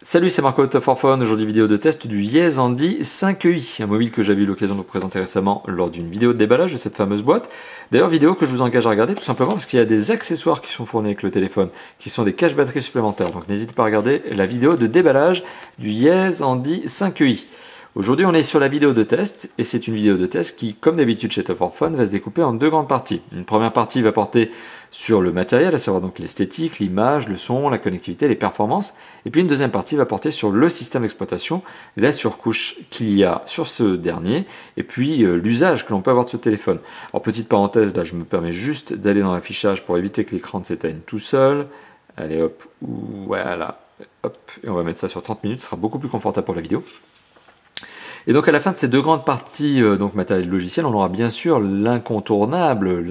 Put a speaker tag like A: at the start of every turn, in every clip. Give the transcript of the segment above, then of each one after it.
A: Salut, c'est Marco de Top for Phone. Aujourd'hui, vidéo de test du Yes-Handy 5i, un mobile que j'avais eu l'occasion de vous présenter récemment lors d'une vidéo de déballage de cette fameuse boîte. D'ailleurs, vidéo que je vous engage à regarder tout simplement parce qu'il y a des accessoires qui sont fournis avec le téléphone, qui sont des caches batteries supplémentaires. Donc n'hésitez pas à regarder la vidéo de déballage du Yes-Handy 5i. Aujourd'hui, on est sur la vidéo de test, et c'est une vidéo de test qui, comme d'habitude chez Top for Phone, va se découper en deux grandes parties. Une première partie va porter sur le matériel, à savoir donc l'esthétique, l'image, le son, la connectivité, les performances, et puis une deuxième partie va porter sur le système d'exploitation, la surcouche qu'il y a sur ce dernier, et puis l'usage que l'on peut avoir de ce téléphone. Alors petite parenthèse, là je me permets juste d'aller dans l'affichage pour éviter que l'écran ne s'éteigne tout seul. Allez hop, voilà, hop, et on va mettre ça sur 30 minutes, ce sera beaucoup plus confortable pour la vidéo. Et donc à la fin de ces deux grandes parties donc matériel logiciel, on aura bien sûr l'incontournable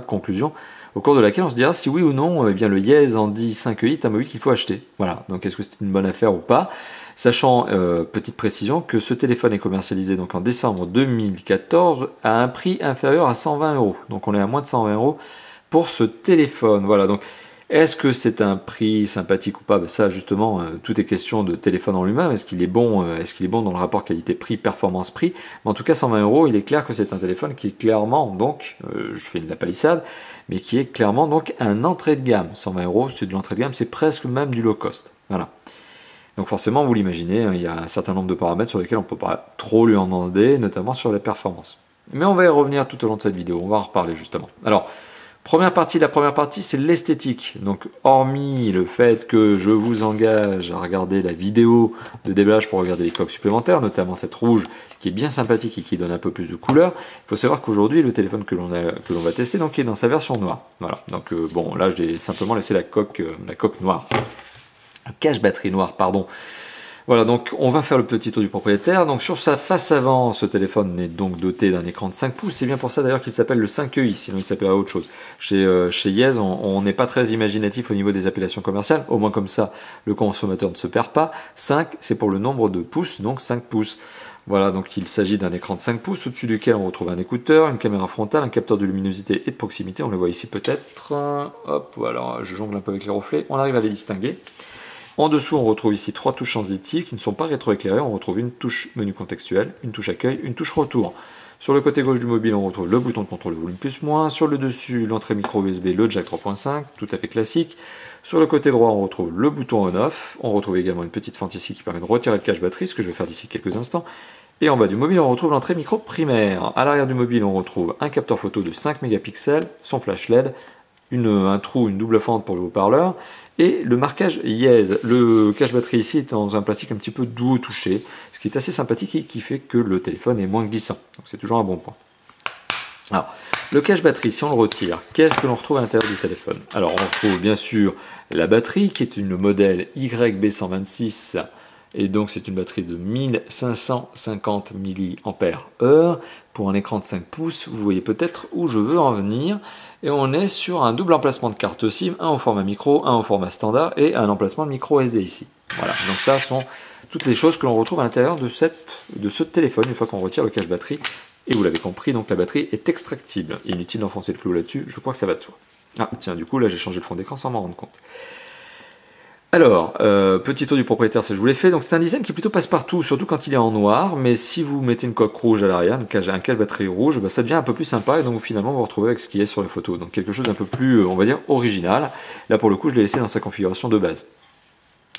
A: conclusion au cours de laquelle on se dira si oui ou non eh bien le Yes-Handy 5i est un mobile qu'il faut acheter. Voilà, donc est-ce que c'est une bonne affaire ou pas? Sachant, petite précision, que ce téléphone est commercialisé donc en décembre 2014 à un prix inférieur à 120 €. Donc on est à moins de 120 € pour ce téléphone. Voilà, donc est-ce que c'est un prix sympathique ou pas? Ben ça, justement, tout est question de téléphone en lui-même. Est-ce qu'il est bon dans le rapport qualité-prix, performance-prix? Mais en tout cas, 120 €, il est clair que c'est un téléphone qui est clairement, donc, je fais de la palissade, mais qui est clairement donc un entrée de gamme. 120 €, c'est de l'entrée de gamme, c'est presque même du low cost. Voilà. Donc forcément, vous l'imaginez, il y a un certain nombre de paramètres sur lesquels on ne peut pas trop lui en demander, notamment sur les performances. Mais on va y revenir tout au long de cette vidéo, on va en reparler justement. Alors, la première partie, c'est l'esthétique. Donc, hormis le fait que je vous engage à regarder la vidéo de déballage pour regarder les coques supplémentaires, notamment cette rouge qui est bien sympathique et qui donne un peu plus de couleur, il faut savoir qu'aujourd'hui, le téléphone que l'on va tester donc, est dans sa version noire. Voilà. Donc, bon, là, j'ai simplement laissé la coque noire. La cache batterie noire, pardon. Voilà, donc on va faire le petit tour du propriétaire. Donc sur sa face avant, ce téléphone est donc doté d'un écran de 5 pouces. C'est bien pour ça d'ailleurs qu'il s'appelle le 5i, sinon il s'appellerait autre chose. Chez Yes, on n'est pas très imaginatif au niveau des appellations commerciales. Au moins comme ça, le consommateur ne se perd pas. 5, c'est pour le nombre de pouces, donc 5 pouces. Voilà, donc il s'agit d'un écran de 5 pouces, au-dessus duquel on retrouve un écouteur, une caméra frontale, un capteur de luminosité et de proximité. On le voit ici peut-être. Hop, voilà, je jongle un peu avec les reflets. On arrive à les distinguer. En dessous, on retrouve ici 3 touches sensitives qui ne sont pas rétroéclairées. On retrouve une touche menu contextuel, une touche accueil, une touche retour. Sur le côté gauche du mobile, on retrouve le bouton de contrôle volume plus-moins. Sur le dessus, l'entrée micro USB, le jack 3.5, tout à fait classique. Sur le côté droit, on retrouve le bouton on-off. On retrouve également une petite fente ici qui permet de retirer le cache batterie, ce que je vais faire d'ici quelques instants. Et en bas du mobile, on retrouve l'entrée micro primaire. À l'arrière du mobile, on retrouve un capteur photo de 5 mégapixels, son flash LED, un trou, une double fente pour le haut-parleur, et le marquage Yes. Le cache-batterie ici est dans un plastique un petit peu doux au toucher, ce qui est assez sympathique et qui fait que le téléphone est moins glissant. Donc c'est toujours un bon point. Alors, le cache-batterie, si on le retire, qu'est-ce que l'on retrouve à l'intérieur du téléphone? Alors, on retrouve bien sûr la batterie, qui est une modèle YB126, et donc c'est une batterie de 1550 mAh pour un écran de 5 pouces. Vous voyez peut-être où je veux en venir. Et on est sur un double emplacement de carte SIM, un au format micro, un au format standard et un emplacement de micro SD ici. Voilà, donc ça sont toutes les choses que l'on retrouve à l'intérieur de ce téléphone une fois qu'on retire le cache batterie. Et vous l'avez compris, donc la batterie est extractible. Inutile d'enfoncer le clou là-dessus, je crois que ça va de soi. Ah tiens, du coup là j'ai changé le fond d'écran sans m'en rendre compte. Alors, petit tour du propriétaire, ça je vous l'ai fait. Donc c'est un design qui est plutôt passe-partout, surtout quand il est en noir. Mais si vous mettez une coque rouge à l'arrière, un cache batterie rouge, bah, ça devient un peu plus sympa. Et donc finalement, vous vous retrouvez avec ce qui est sur les photos. Donc quelque chose d'un peu plus, on va dire, original. Là pour le coup, je l'ai laissé dans sa configuration de base.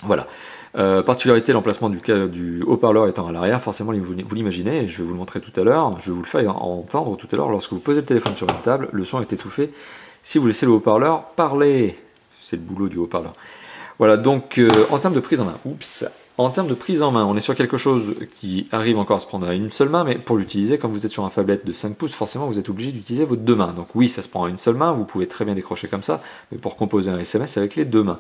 A: Voilà. Particularité, l'emplacement du haut-parleur étant à l'arrière, forcément vous l'imaginez, et je vais vous le montrer tout à l'heure, je vais vous le faire entendre tout à l'heure, lorsque vous posez le téléphone sur la table, le son est étouffé. Si vous laissez le haut-parleur parler, c'est le boulot du haut-parleur. Voilà, donc en termes de prise en main, on est sur quelque chose qui arrive encore à se prendre à une seule main, mais pour l'utiliser, comme vous êtes sur un phablette de 5 pouces, forcément vous êtes obligé d'utiliser vos deux mains. Donc oui, ça se prend à une seule main, vous pouvez très bien décrocher comme ça, mais pour composer un SMS avec les deux mains.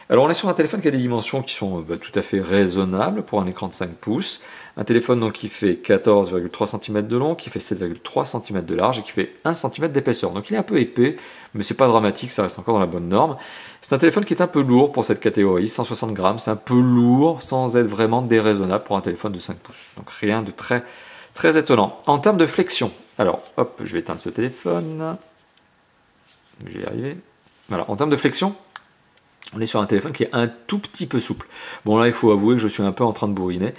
A: Alors on est sur un téléphone qui a des dimensions qui sont tout à fait raisonnables pour un écran de 5 pouces. Un téléphone donc, qui fait 14,3 cm de long, qui fait 7,3 cm de large et qui fait 1 cm d'épaisseur. Donc il est un peu épais, mais c'est pas dramatique, ça reste encore dans la bonne norme. C'est un téléphone qui est un peu lourd pour cette catégorie, 160 grammes, c'est un peu lourd sans être vraiment déraisonnable pour un téléphone de 5 pouces. Donc rien de très, très étonnant. En termes de flexion, alors hop, je vais éteindre ce téléphone. Je vais y arriver. Voilà, en termes de flexion, On est sur un téléphone qui est un tout petit peu souple. Bon là, il faut avouer que je suis un peu en train de bourriner.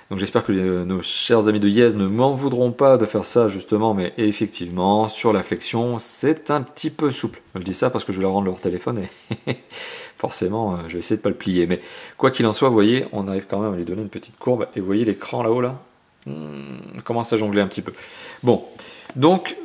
A: Donc j'espère que nos chers amis de Yes ne m'en voudront pas de faire ça justement, mais effectivement, sur la flexion, c'est un petit peu souple. Je dis ça parce que je vais leur rendre leur téléphone et forcément, je vais essayer de ne pas le plier. Mais quoi qu'il en soit, vous voyez, on arrive quand même à lui donner une petite courbe. Et vous voyez l'écran là-haut, là, on commence à jongler un petit peu. Bon, donc...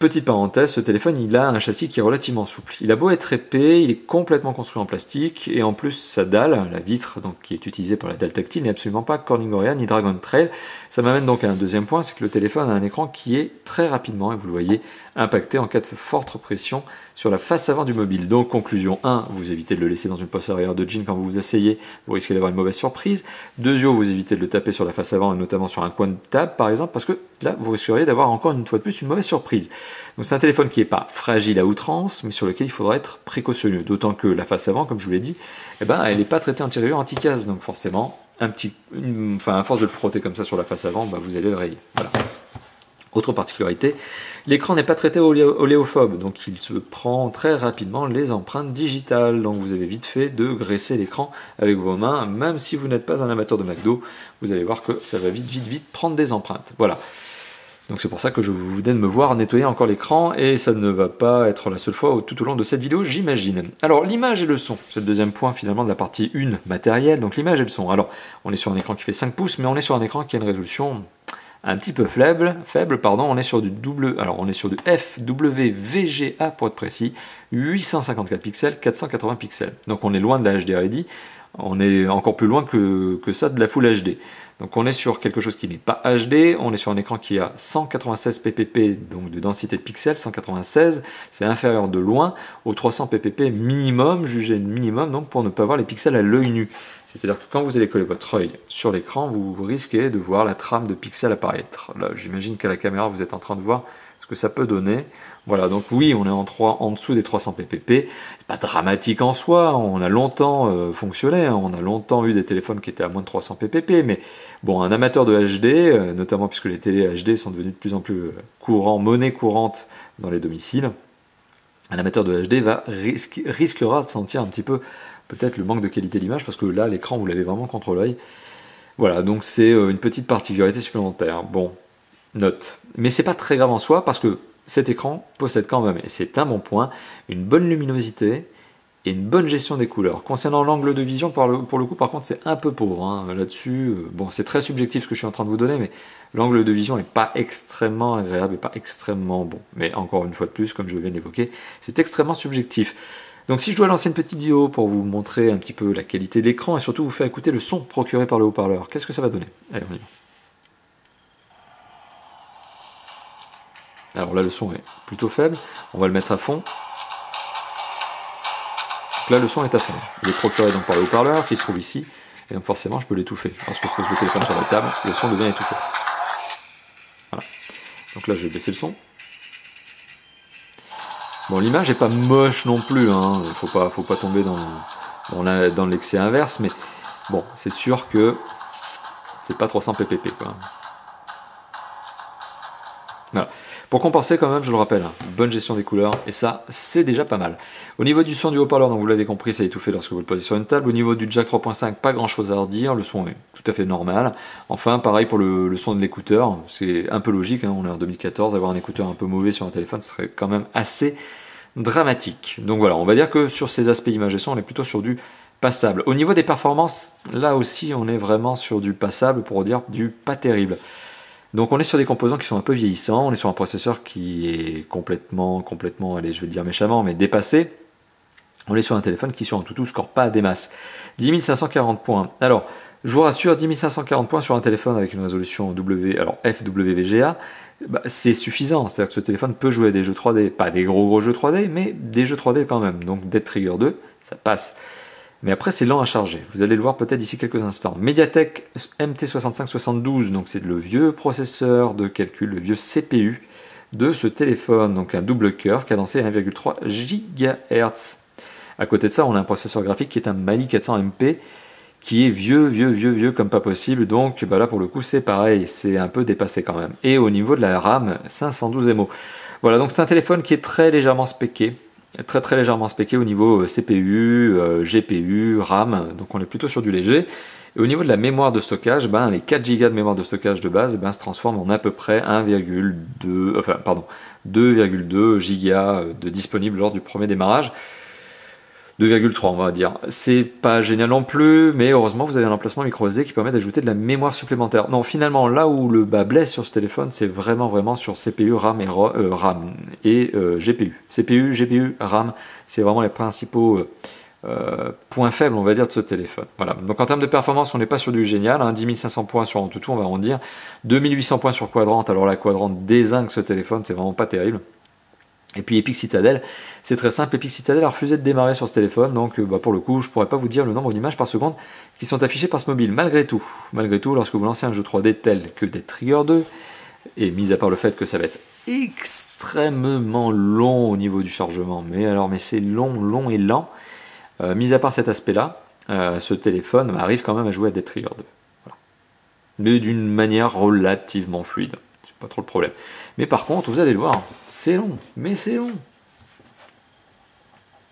A: Petite parenthèse, ce téléphone, il a un châssis qui est relativement souple. Il a beau être épais, il est complètement construit en plastique, et en plus, sa dalle, la vitre donc, qui est utilisée pour la dalle tactile, n'est absolument pas Corning Gorilla ni Dragon Trail. Ça m'amène donc à un deuxième point, c'est que le téléphone a un écran qui est très rapidement, et vous le voyez, impacté en cas de forte pression sur la face avant du mobile. Donc, conclusion 1, vous évitez de le laisser dans une poche arrière de jean quand vous vous asseyez, vous risquez d'avoir une mauvaise surprise. Deuxièmement, vous évitez de le taper sur la face avant, et notamment sur un coin de table, par exemple, parce que là, vous risqueriez d'avoir encore une fois de plus une mauvaise surprise. Donc c'est un téléphone qui n'est pas fragile à outrance, mais sur lequel il faudra être précautionneux. D'autant que la face avant, comme je vous l'ai dit, eh ben, elle n'est pas traitée anti-rayures, anti-casse. Donc forcément, à force de le frotter comme ça sur la face avant, bah, vous allez le rayer. Voilà. Autre particularité, l'écran n'est pas traité oléophobe, donc il se prend très rapidement les empreintes digitales. Donc vous avez vite fait de graisser l'écran avec vos mains, même si vous n'êtes pas un amateur de McDo, vous allez voir que ça va vite prendre des empreintes. Voilà. Donc c'est pour ça que je vous venez de me voir nettoyer encore l'écran, et ça ne va pas être la seule fois tout au long de cette vidéo, j'imagine. Alors l'image et le son, c'est le deuxième point finalement de la partie 1 matérielle, donc l'image et le son. Alors on est sur un écran qui fait 5 pouces, mais on est sur un écran qui a une résolution un petit peu faible, on est sur du FWVGA pour être précis, 854 pixels, 480 pixels. Donc on est loin de la HD Ready, on est encore plus loin que ça de la Full HD. Donc on est sur quelque chose qui n'est pas HD, on est sur un écran qui a 196 ppp, donc de densité de pixels, 196, c'est inférieur de loin au 300 ppp minimum, jugé minimum, donc pour ne pas voir les pixels à l'œil nu. C'est-à-dire que quand vous allez coller votre œil sur l'écran, vous risquez de voir la trame de pixels apparaître. Là, j'imagine qu'à la caméra, vous êtes en train de voir ce que ça peut donner. Voilà, donc oui, on est en dessous des 300 ppp. C'est pas dramatique en soi, on a longtemps fonctionné, hein. On a longtemps eu des téléphones qui étaient à moins de 300 ppp, mais bon, un amateur de HD, notamment puisque les télés HD sont devenues de plus en plus monnaie courante dans les domiciles, un amateur de HD risquera de sentir un petit peu peut-être le manque de qualité d'image, parce que là, l'écran, vous l'avez vraiment contre l'œil. Voilà, donc c'est une petite particularité supplémentaire. Bon, note. Mais c'est pas très grave en soi, parce que cet écran possède quand même, et c'est un bon point, une bonne luminosité et une bonne gestion des couleurs. Concernant l'angle de vision, pour le coup, par contre, c'est un peu pauvre. Hein. Là-dessus, bon, c'est très subjectif ce que je suis en train de vous donner, mais l'angle de vision n'est pas extrêmement agréable et pas extrêmement bon. Mais encore une fois de plus, comme je viens de l'évoquer, c'est extrêmement subjectif. Donc si je dois lancer une petite vidéo pour vous montrer un petit peu la qualité d'écran et surtout vous faire écouter le son procuré par le haut-parleur, qu'est-ce que ça va donner? Allez, on y va. Alors là, le son est plutôt faible, on va le mettre à fond. Donc là, le son est à fond. Il est procuré donc par le haut-parleur qui se trouve ici, et donc forcément, je peux l'étouffer. Lorsque je pose le téléphone sur la table, le son devient étouffé. Voilà. Donc là, je vais baisser le son. Bon, l'image n'est pas moche non plus, hein. Faut pas tomber dans l'excès inverse, mais bon, c'est sûr que c'est pas 300 ppp, quoi. Voilà. Pour compenser quand même, je le rappelle, hein, bonne gestion des couleurs, et ça, c'est déjà pas mal. Au niveau du son du haut-parleur, donc vous l'avez compris, ça étouffé lorsque vous le posez sur une table. Au niveau du jack 3.5, pas grand chose à redire, le son est tout à fait normal. Enfin, pareil pour le son de l'écouteur, c'est un peu logique, hein, on est en 2014, avoir un écouteur un peu mauvais sur un téléphone, ce serait quand même assez dramatique. Donc voilà, on va dire que sur ces aspects image et son, on est plutôt sur du passable. Au niveau des performances, là aussi, on est vraiment sur du passable, pour dire du pas terrible. Donc on est sur des composants qui sont un peu vieillissants, on est sur un processeur qui est complètement, allez, je vais le dire méchamment, mais dépassé. On est sur un téléphone qui sur un toutou score pas des masses. 10 540 points. Alors, je vous rassure, 10 540 points sur un téléphone avec une résolution FWVGA, bah, c'est suffisant. C'est-à-dire que ce téléphone peut jouer à des jeux 3D, pas des gros jeux 3D, mais des jeux 3D quand même. Donc Dead Trigger 2, ça passe. Mais après, c'est lent à charger. Vous allez le voir peut-être d'ici quelques instants. MediaTek MT6572, donc c'est le vieux processeur de calcul, le vieux CPU de ce téléphone. Donc un double cœur cadencé à 1,3 GHz. À côté de ça, on a un processeur graphique qui est un Mali 400MP qui est vieux comme pas possible. Donc bah là, pour le coup, c'est pareil, c'est un peu dépassé quand même. Et au niveau de la RAM, 512 MO. Voilà, donc c'est un téléphone qui est très légèrement spéqué. très très légèrement spéqué au niveau CPU, GPU, RAM, donc on est plutôt sur du léger. Et au niveau de la mémoire de stockage, ben, les 4 Go de mémoire de stockage de base ben, se transforment en à peu près 2,2 Go de disponible lors du premier démarrage. 2,3 on va dire. C'est pas génial non plus, mais heureusement vous avez un emplacement micro SD qui permet d'ajouter de la mémoire supplémentaire. Non, finalement, là où le bas blesse sur ce téléphone, c'est vraiment sur CPU, RAM et GPU. CPU, GPU, RAM, c'est vraiment les principaux points faibles, on va dire, de ce téléphone. Voilà. Donc en termes de performance, on n'est pas sur du génial, hein. 10 500 points sur AnTuTu, on va arrondir. 2800 points sur Quadrant, alors la Quadrant dézingue ce téléphone, c'est vraiment pas terrible. Et puis Epic Citadel, c'est très simple, Epic Citadel a refusé de démarrer sur ce téléphone, donc pour le coup, je ne pourrais pas vous dire le nombre d'images par seconde qui sont affichées par ce mobile. Malgré tout, lorsque vous lancez un jeu 3D tel que Dead Trigger 2, et mis à part le fait que ça va être extrêmement long au niveau du chargement, mais c'est long et lent, mis à part cet aspect-là, ce téléphone arrive quand même à jouer à Dead Trigger 2. Voilà. Mais d'une manière relativement fluide. C'est pas trop le problème. Mais par contre, vous allez le voir, c'est long, mais c'est long.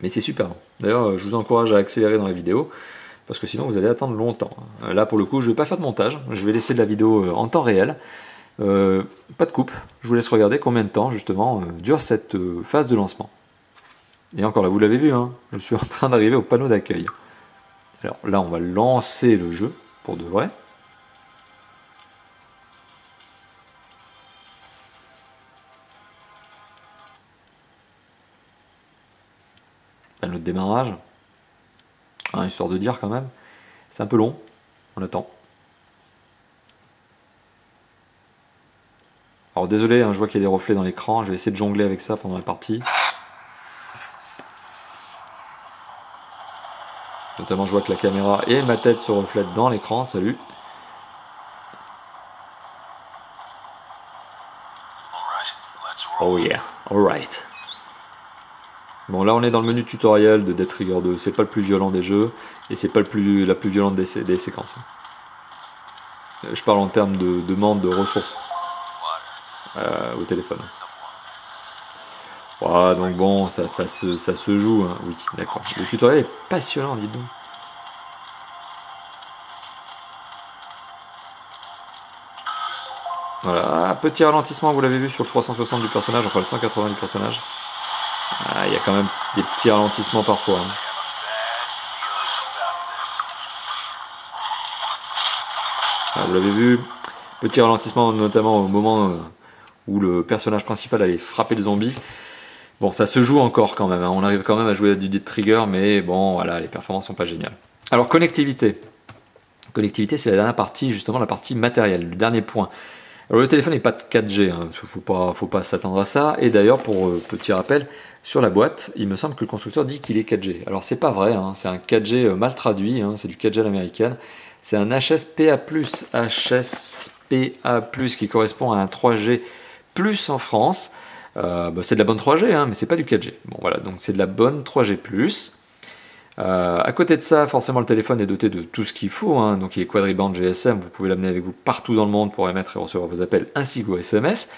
A: Mais c'est super long. D'ailleurs, je vous encourage à accélérer dans la vidéo, parce que sinon vous allez attendre longtemps. Là, pour le coup, je ne vais pas faire de montage, je vais laisser de la vidéo en temps réel. Pas de coupe, je vous laisse regarder combien de temps, justement, dure cette phase de lancement. Et encore là, vous l'avez vu, hein, je suis en train d'arriver au panneau d'accueil. Alors là, on va lancer le jeu, pour de vrai. Notre démarrage, hein, histoire de dire quand même, c'est un peu long, on attend. Alors désolé, hein, je vois qu'il y a des reflets dans l'écran, je vais essayer de jongler avec ça pendant la partie. Notamment je vois que la caméra et ma tête se reflètent dans l'écran, salut. Oh yeah, alright. Bon, là on est dans le menu tutoriel de Dead Trigger 2, c'est pas le plus violent des jeux, et c'est pas la plus violente des séquences. Je parle en termes de demande de ressources au téléphone. Voilà, donc bon, ça se joue, hein. Oui, d'accord. Le tutoriel est passionnant, dites donc. Voilà, petit ralentissement, vous l'avez vu sur le 360 du personnage, enfin le 180 du personnage. Ah, il y a quand même des petits ralentissements parfois. Hein. Ah, vous l'avez vu, petit ralentissement notamment au moment où le personnage principal allait frapper le zombie. Bon, ça se joue encore quand même, hein. On arrive quand même à jouer à du Dead Trigger, mais bon, voilà, les performances sont pas géniales. Alors, connectivité. Connectivité, c'est la dernière partie, justement la partie matérielle, le dernier point. Alors le téléphone n'est pas de 4G, hein, faut pas s'attendre à ça. Et d'ailleurs, pour petit rappel, sur la boîte, il me semble que le constructeur dit qu'il est 4G. Alors c'est pas vrai, hein, c'est un 4G mal traduit, hein, c'est du 4G à l'américaine. C'est un HSPA+, qui correspond à un 3G+, en France. C'est de la bonne 3G, hein, mais c'est pas du 4G. Bon voilà, donc c'est de la bonne 3G+. À côté de ça, forcément le téléphone est doté de tout ce qu'il faut, hein. Donc il est quadriband GSM, vous pouvez l'amener avec vous partout dans le monde pour émettre et recevoir vos appels ainsi que vos SMS.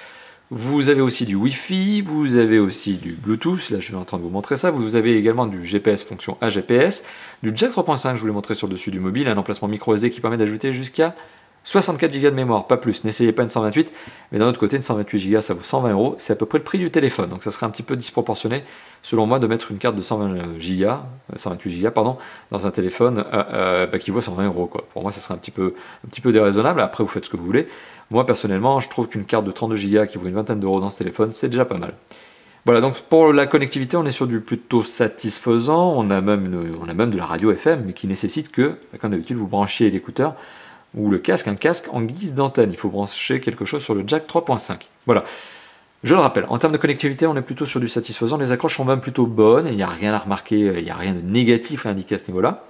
A: Vous avez aussi du Wi-Fi, vous avez aussi du Bluetooth, là je suis en train de vous montrer ça, vous avez également du GPS fonction AGPS, du Jack 3.5, je vous l'ai montré sur le dessus du mobile, un emplacement micro SD qui permet d'ajouter jusqu'à 64 Go de mémoire, pas plus, n'essayez pas une 128, mais d'un autre côté une 128 Go ça vaut 120 €, c'est à peu près le prix du téléphone, donc ça serait un petit peu disproportionné selon moi de mettre une carte de 128 Go dans un téléphone qui vaut 120 €, quoi. Pour moi ça serait un petit peu déraisonnable, après vous faites ce que vous voulez. Moi personnellement je trouve qu'une carte de 32 Go qui vaut une vingtaine d'euros dans ce téléphone c'est déjà pas mal. Voilà, donc pour la connectivité on est sur du plutôt satisfaisant, on a même de la radio FM mais qui nécessite que, comme d'habitude, vous branchiez l'écouteur ou le casque, un casque en guise d'antenne. Il faut brancher quelque chose sur le jack 3.5. Voilà. Je le rappelle, en termes de connectivité, on est plutôt sur du satisfaisant. Les accroches sont même plutôt bonnes. Il n'y a rien à remarquer, il n'y a rien de négatif à indiquer à ce niveau-là.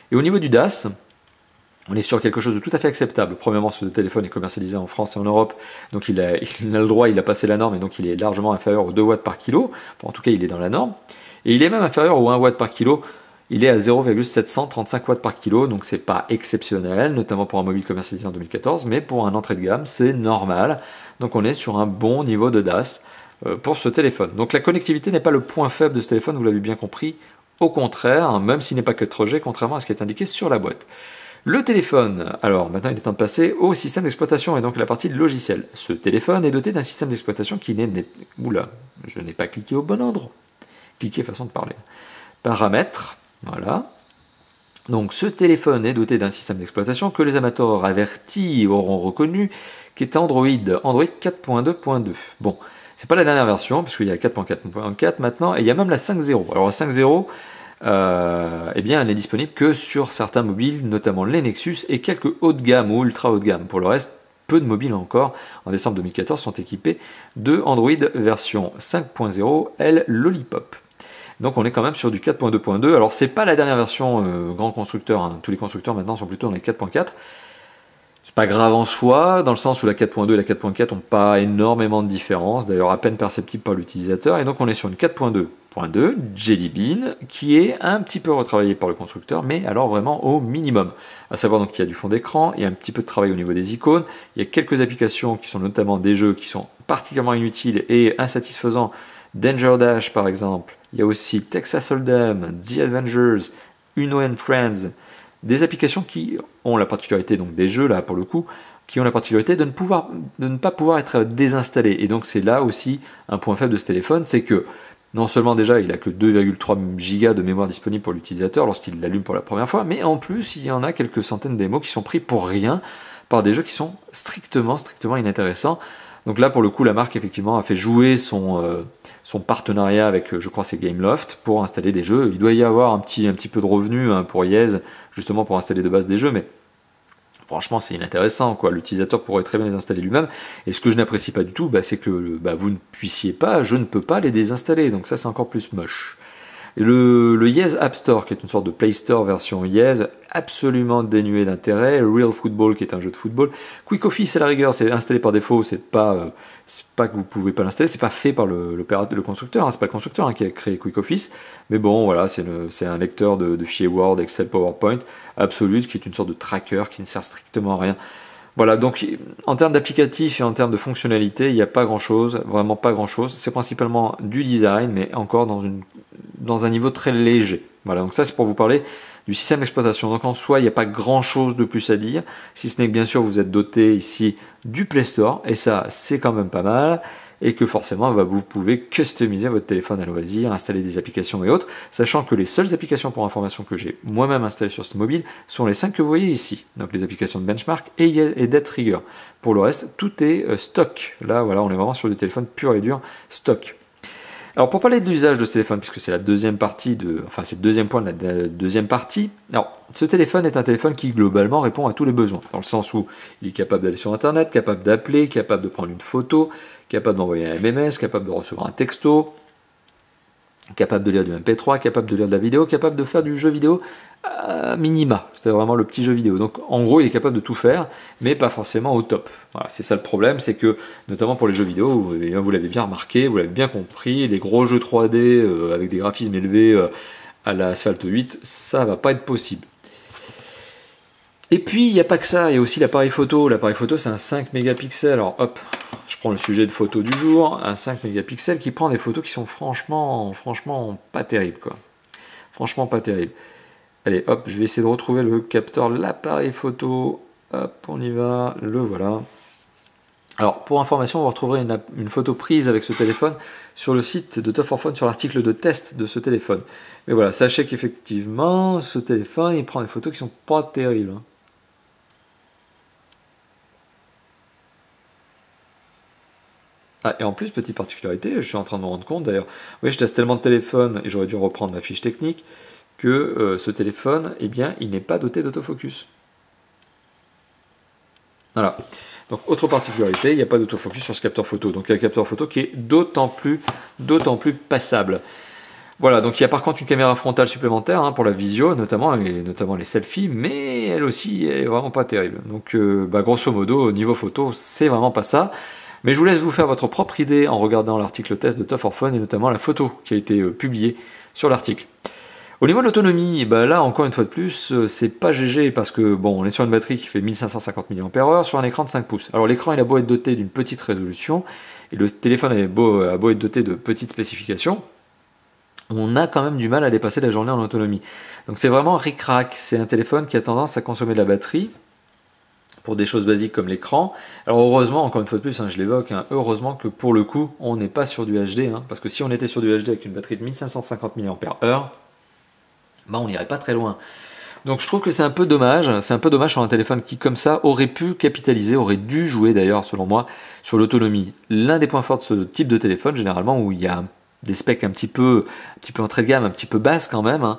A: Et au niveau du DAS, on est sur quelque chose de tout à fait acceptable. Premièrement, ce téléphone est commercialisé en France et en Europe. Donc il a le droit, il a passé la norme et donc il est largement inférieur aux 2 watts par kilo. Enfin, en tout cas, il est dans la norme. Et il est même inférieur aux 1 watt par kilo. Il est à 0,735 watts par kilo, donc c'est pas exceptionnel, notamment pour un mobile commercialisé en 2014, mais pour un entrée de gamme, c'est normal. Donc on est sur un bon niveau de DAS. pour ce téléphone. Donc la connectivité n'est pas le point faible de ce téléphone, vous l'avez bien compris. Au contraire, même s'il n'est pas que 4G, contrairement à ce qui est indiqué sur la boîte. Le téléphone, alors maintenant il est temps de passer au système d'exploitation et donc la partie logiciel. Ce téléphone est doté d'un système d'exploitation qui n'est... Oula, je n'ai pas cliqué au bon endroit. Cliquer façon de parler. Paramètres, voilà. Donc ce téléphone est doté d'un système d'exploitation que les amateurs avertis auront reconnu, qui est Android 4.2.2. Bon, c'est pas la dernière version, puisqu'il y a 4.4.4 maintenant, et il y a même la 5.0. Alors la 5.0, eh bien, elle n'est disponible que sur certains mobiles, notamment les Nexus et quelques haut de gamme ou ultra haut de gamme. Pour le reste, peu de mobiles encore, en décembre 2014, sont équipés de Android version 5.0 L Lollipop. Donc on est quand même sur du 4.2.2. Alors c'est pas la dernière version grand constructeur, hein. Tous les constructeurs maintenant sont plutôt dans les 4.4. C'est pas grave en soi, dans le sens où la 4.2 et la 4.4 n'ont pas énormément de différence, d'ailleurs à peine perceptible par l'utilisateur, et donc on est sur une 4.2.2 Jelly Bean, qui est un petit peu retravaillée par le constructeur, mais alors vraiment au minimum. À savoir donc qu'il y a du fond d'écran, il y a un petit peu de travail au niveau des icônes, il y a quelques applications qui sont notamment des jeux qui sont particulièrement inutiles et insatisfaisants, Danger Dash par exemple, il y a aussi Texas Hold'em, The Avengers, Uno and Friends, des applications qui ont la particularité, donc des jeux là pour le coup, qui ont la particularité de ne pas pouvoir être désinstallés. Et donc c'est là aussi un point faible de ce téléphone, c'est que non seulement déjà il n'a que 2,3 Go de mémoire disponible pour l'utilisateur lorsqu'il l'allume pour la première fois, mais en plus il y en a quelques centaines de démos qui sont pris pour rien par des jeux qui sont strictement inintéressants. Donc là, pour le coup, la marque, effectivement, a fait jouer son partenariat avec, je crois, c'est Gameloft, pour installer des jeux. Il doit y avoir un petit peu de revenus hein, pour Yez, justement pour installer de base des jeux, mais franchement, c'est inintéressant, quoi. L'utilisateur pourrait très bien les installer lui-même. Et ce que je n'apprécie pas du tout, c'est que vous ne puissiez pas, je ne peux pas les désinstaller. Donc ça, c'est encore plus moche. Et le Yez App Store, qui est une sorte de Play Store version Yez, absolument dénué d'intérêt. Real Football, qui est un jeu de football. Quick Office, à la rigueur, c'est installé par défaut. C'est pas que vous pouvez pas l'installer, c'est pas fait par le constructeur. Hein, c'est pas le constructeur hein, qui a créé Quick Office. Mais bon, voilà, c'est un lecteur de fichiers Word, Excel, PowerPoint, Absolute, qui est une sorte de tracker qui ne sert strictement à rien. Voilà, donc en termes d'applicatif et en termes de fonctionnalité, il n'y a pas grand-chose, vraiment pas grand-chose. C'est principalement du design, mais encore dans un niveau très léger. Voilà, donc ça c'est pour vous parler du système d'exploitation. Donc en soi, il n'y a pas grand-chose de plus à dire, si ce n'est que bien sûr vous êtes doté ici du Play Store, et ça c'est quand même pas mal, et que forcément vous pouvez customiser votre téléphone à loisir, installer des applications et autres, sachant que les seules applications pour information que j'ai moi-même installées sur ce mobile sont les 5 que vous voyez ici, donc les applications de benchmark et Dead Trigger. Pour le reste, tout est stock. Là, voilà, on est vraiment sur du téléphone pur et dur stock. Alors pour parler de l'usage de ce téléphone, puisque c'est la deuxième partie c'est le deuxième point de la deuxième partie, alors ce téléphone est un téléphone qui globalement répond à tous les besoins, dans le sens où il est capable d'aller sur internet, capable d'appeler, capable de prendre une photo, capable d'envoyer un MMS, capable de recevoir un texto, capable de lire du MP3, capable de lire de la vidéo, capable de faire du jeu vidéo à minima, c'était vraiment le petit jeu vidéo. Donc en gros il est capable de tout faire, mais pas forcément au top. Voilà, c'est ça le problème, c'est que notamment pour les jeux vidéo, vous l'avez bien remarqué, vous l'avez bien compris, les gros jeux 3D avec des graphismes élevés à la Asphalt 8, ça va pas être possible. Et puis il n'y a pas que ça, il y a aussi l'appareil photo. L'appareil photo c'est un 5 mégapixels, alors hop, je prends le sujet de photo du jour, un 5 mégapixels qui prend des photos qui sont franchement pas terribles quoi. Franchement pas terribles. Allez hop, je vais essayer de retrouver le capteur, l'appareil photo, hop on y va, le voilà. Alors pour information, vous retrouverez une photo prise avec ce téléphone sur le site de Top 4 Phone, sur l'article de test de ce téléphone. Mais voilà, sachez qu'effectivement ce téléphone il prend des photos qui sont pas terribles. Hein. Ah, et en plus, petite particularité, je suis en train de me rendre compte d'ailleurs, oui, je teste tellement de téléphones et j'aurais dû reprendre ma fiche technique que ce téléphone, eh bien, il n'est pas doté d'autofocus. Voilà. Donc, autre particularité, il n'y a pas d'autofocus sur ce capteur photo. Donc, il y a un capteur photo qui est d'autant plus passable. Voilà, donc il y a par contre une caméra frontale supplémentaire hein, pour la visio, notamment les selfies, mais elle aussi est vraiment pas terrible. Donc, grosso modo, au niveau photo, c'est vraiment pas ça. Mais je vous laisse vous faire votre propre idée en regardant l'article test de Top 4 Phone et notamment la photo qui a été publiée sur l'article. Au niveau de l'autonomie, là encore une fois de plus, c'est pas GG parce que bon, on est sur une batterie qui fait 1550 mAh sur un écran de 5 pouces. Alors l'écran il a beau être doté d'une petite résolution, et le téléphone a beau être doté de petites spécifications, on a quand même du mal à dépasser la journée en autonomie. Donc c'est vraiment ric-rac, c'est un téléphone qui a tendance à consommer de la batterie pour des choses basiques comme l'écran. Alors heureusement, encore une fois de plus, je l'évoque, heureusement que pour le coup, on n'est pas sur du HD, parce que si on était sur du HD avec une batterie de 1550 mAh, on n'irait pas très loin. Donc je trouve que c'est un peu dommage sur un téléphone qui comme ça aurait pu capitaliser, aurait dû jouer d'ailleurs selon moi sur l'autonomie. L'un des points forts de ce type de téléphone généralement où il y a des specs un petit peu entrée de gamme, un petit peu basse quand même,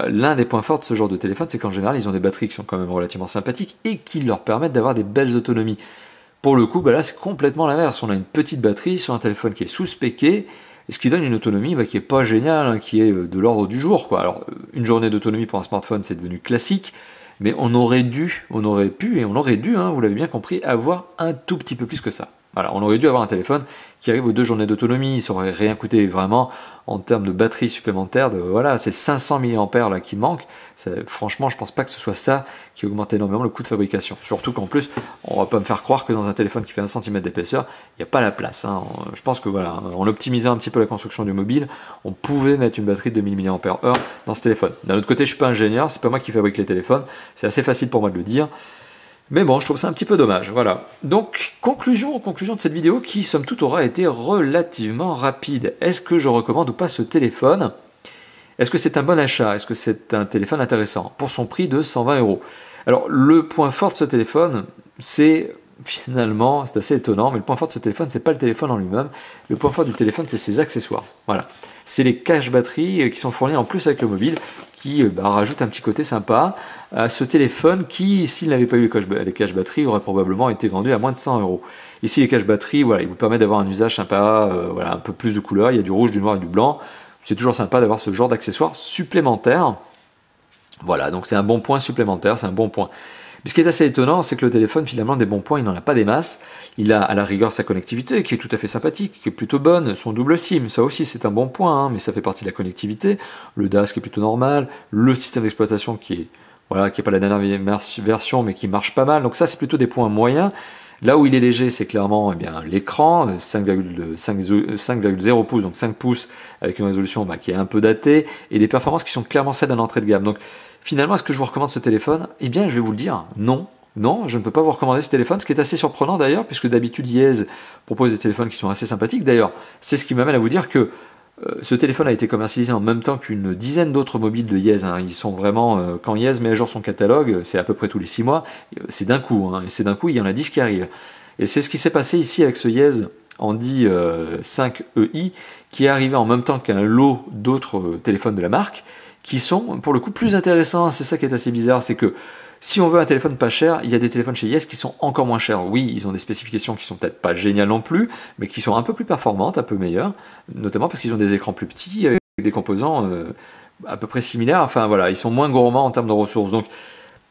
A: l'un des points forts de ce genre de téléphone c'est qu'en général ils ont des batteries qui sont quand même relativement sympathiques et qui leur permettent d'avoir des belles autonomies. Pour le coup là c'est complètement l'inverse, on a une petite batterie sur un téléphone qui est sous-spéqué, et ce qui donne une autonomie qui n'est pas géniale, qui est de l'ordre du jour, quoi. Alors, une journée d'autonomie pour un smartphone, c'est devenu classique, mais on aurait pu, vous l'avez bien compris, avoir un tout petit peu plus que ça. Voilà, on aurait dû avoir un téléphone qui arrive aux 2 journées d'autonomie, ça aurait rien coûté vraiment en termes de batterie supplémentaire, c'est 500 mAh là qui manque. Franchement, je pense pas que ce soit ça qui augmente énormément le coût de fabrication. Surtout qu'en plus, on va pas me faire croire que dans un téléphone qui fait 1 cm d'épaisseur, il n'y a pas la place. Je pense que voilà, en optimisant un petit peu la construction du mobile, on pouvait mettre une batterie de 2000 mAh dans ce téléphone. D'un autre côté, je suis pas ingénieur, c'est pas moi qui fabrique les téléphones, c'est assez facile pour moi de le dire. Mais bon, je trouve ça un petit peu dommage, voilà. Donc, conclusion de cette vidéo qui, somme toute, aura été relativement rapide. Est-ce que je recommande ou pas ce téléphone? Est-ce que c'est un bon achat? Est-ce que c'est un téléphone intéressant? Pour son prix de 120 €. Alors, le point fort de ce téléphone, c'est finalement, c'est assez étonnant, mais le point fort de ce téléphone, c'est pas le téléphone en lui-même. Le point fort du téléphone, c'est ses accessoires. Voilà. C'est les caches batteries qui sont fournis en plus avec le mobile, qui rajoutent un petit côté sympa à ce téléphone qui, s'il n'avait pas eu les caches batteries, aurait probablement été vendu à moins de 100 €. Ici, les caches batteries, voilà, ils vous permettent d'avoir un usage sympa, un peu plus de couleurs. Il y a du rouge, du noir et du blanc. C'est toujours sympa d'avoir ce genre d'accessoires supplémentaires. Voilà, donc c'est un bon point supplémentaire, c'est un bon point. Mais ce qui est assez étonnant, c'est que le téléphone, finalement, des bons points, il n'en a pas des masses. Il a à la rigueur sa connectivité, qui est tout à fait sympathique, qui est plutôt bonne, son double SIM, ça aussi c'est un bon point, mais ça fait partie de la connectivité. Le DAS qui est plutôt normal, le système d'exploitation qui est pas la dernière version, mais qui marche pas mal. Donc ça, c'est plutôt des points moyens. Là où il est léger, c'est clairement l'écran, 5,0 pouces, donc 5 pouces avec une résolution qui est un peu datée, et des performances qui sont clairement celles d'un entrée de gamme. Donc finalement, est-ce que je vous recommande ce téléphone? Eh bien, je vais vous le dire, non. Non, je ne peux pas vous recommander ce téléphone, ce qui est assez surprenant d'ailleurs, puisque d'habitude Yes propose des téléphones qui sont assez sympathiques. D'ailleurs, c'est ce qui m'amène à vous dire que ce téléphone a été commercialisé en même temps qu'une dizaine d'autres mobiles de Yes. Ils sont vraiment, quand Yes met à jour son catalogue, c'est à peu près tous les 6 mois, c'est d'un coup, et c'est d'un coup, il y en a 10 qui arrivent. Et c'est ce qui s'est passé ici avec ce Yes Handy 5EI, qui est arrivé en même temps qu'un lot d'autres téléphones de la marque, qui sont pour le coup plus intéressants. C'est ça qui est assez bizarre, c'est que si on veut un téléphone pas cher, il y a des téléphones chez Yes qui sont encore moins chers. Oui, ils ont des spécifications qui sont peut-être pas géniales non plus, mais qui sont un peu plus performantes, un peu meilleures, notamment parce qu'ils ont des écrans plus petits, avec des composants à peu près similaires. Enfin voilà, ils sont moins gourmands en termes de ressources. Donc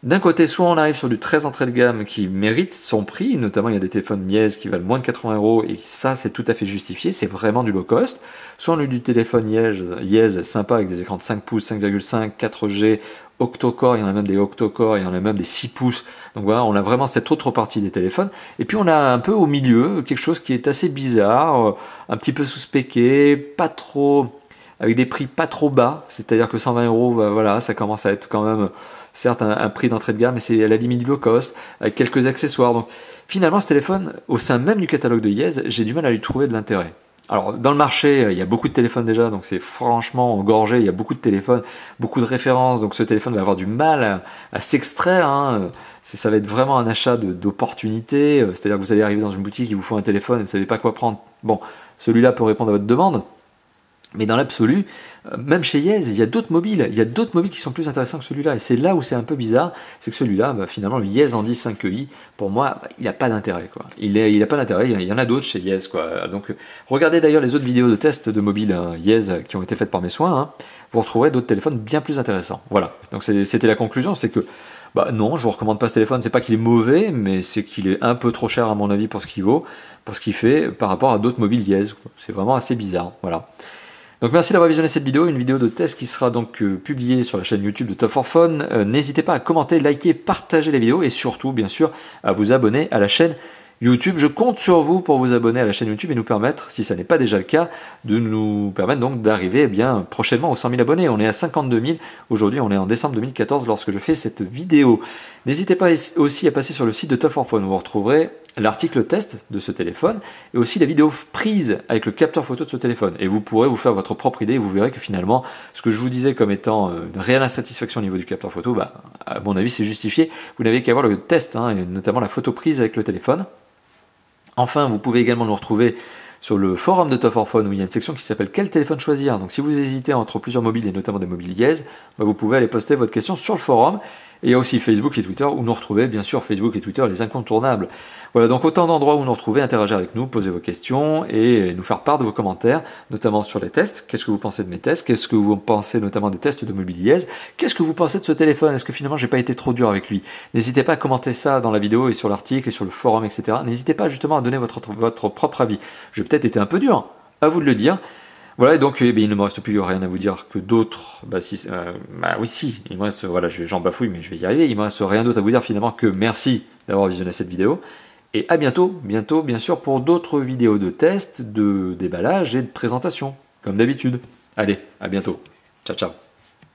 A: d'un côté, soit on arrive sur du très entrée de gamme qui mérite son prix, notamment il y a des téléphones Yes qui valent moins de 80 €, et ça c'est tout à fait justifié, c'est vraiment du low cost. Soit on a du téléphone Yes sympa avec des écrans de 5 pouces, 5,5, 4G, octo-core, il y en a même des octo-core, il y en a même des 6 pouces. Donc voilà, on a vraiment cette autre partie des téléphones. Et puis on a un peu au milieu quelque chose qui est assez bizarre, un petit peu sous-spéqué, pas trop, avec des prix pas trop bas, c'est-à-dire que 120 €, voilà, ça commence à être quand même certes un prix d'entrée de gamme, mais c'est à la limite du low cost, avec quelques accessoires. Donc finalement, ce téléphone, au sein même du catalogue de Yes, j'ai du mal à lui trouver de l'intérêt. Alors dans le marché, il y a beaucoup de téléphones déjà, donc c'est franchement engorgé, il y a beaucoup de téléphones, beaucoup de références, donc ce téléphone va avoir du mal à s'extraire. Ça va être vraiment un achat d'opportunité, c'est-à-dire que vous allez arriver dans une boutique, il vous faut un téléphone, et vous ne savez pas quoi prendre. Bon, celui-là peut répondre à votre demande. Mais dans l'absolu, même chez Yes, il y a d'autres mobiles. Il y a d'autres mobiles qui sont plus intéressants que celui-là. Et c'est là où c'est un peu bizarre, c'est que celui-là, finalement, le Yes Handy 5EI, pour moi, il n'a pas d'intérêt. Il n'a pas d'intérêt. Il y en a d'autres chez Yes. Donc, regardez d'ailleurs les autres vidéos de test de mobiles Yes qui ont été faites par mes soins. Vous retrouverez d'autres téléphones bien plus intéressants. Voilà. Donc, c'était la conclusion, c'est que non, je vous recommande pas ce téléphone. C'est pas qu'il est mauvais, mais c'est qu'il est un peu trop cher à mon avis pour ce qu'il vaut, pour ce qu'il fait par rapport à d'autres mobiles Yes. C'est vraiment assez bizarre. Voilà. Donc merci d'avoir visionné cette vidéo, une vidéo de test qui sera donc publiée sur la chaîne YouTube de Top 4 Phone. N'hésitez pas à commenter, liker, partager les vidéos et surtout bien sûr à vous abonner à la chaîne YouTube. Je compte sur vous pour vous abonner à la chaîne YouTube et nous permettre, si ça n'est pas déjà le cas, de nous permettre donc d'arriver bien prochainement aux 100 000 abonnés. On est à 52 000, aujourd'hui on est en décembre 2014 lorsque je fais cette vidéo. N'hésitez pas aussi à passer sur le site de Tough for Phone où vous retrouverez l'article test de ce téléphone et aussi la vidéo prise avec le capteur photo de ce téléphone. Et vous pourrez vous faire votre propre idée et vous verrez que finalement, ce que je vous disais comme étant une réelle insatisfaction au niveau du capteur photo, bah, à mon avis c'est justifié. Vous n'avez qu'à voir le test, hein, et notamment la photo prise avec le téléphone. Enfin, vous pouvez également nous retrouver sur le forum de Tough for Phone où il y a une section qui s'appelle quel téléphone choisir. Donc si vous hésitez entre plusieurs mobiles et notamment des mobiles Yes, bah, vous pouvez aller poster votre question sur le forum. Et il y a aussi Facebook et Twitter où nous retrouvez bien sûr Facebook et Twitter les incontournables. Voilà, donc autant d'endroits où nous retrouvez, interagir avec nous, poser vos questions et nous faire part de vos commentaires, notamment sur les tests. Qu'est-ce que vous pensez de mes tests? Qu'est-ce que vous pensez notamment des tests de mobile Yes? Qu'est-ce que vous pensez de ce téléphone? Est-ce que finalement j'ai pas été trop dur avec lui? N'hésitez pas à commenter ça dans la vidéo et sur l'article et sur le forum, etc. N'hésitez pas justement à donner votre propre avis. J'ai peut-être été un peu dur, à vous de le dire. Voilà, et donc il ne me reste plus rien à vous dire que d'autres. Oui, si, il me reste, voilà, j'en bafouille, mais je vais y arriver. Il me reste rien d'autre à vous dire finalement que merci d'avoir visionné cette vidéo. Et à bientôt, bien sûr, pour d'autres vidéos de test, de déballage et de présentation, comme d'habitude. Allez, à bientôt. Ciao, ciao.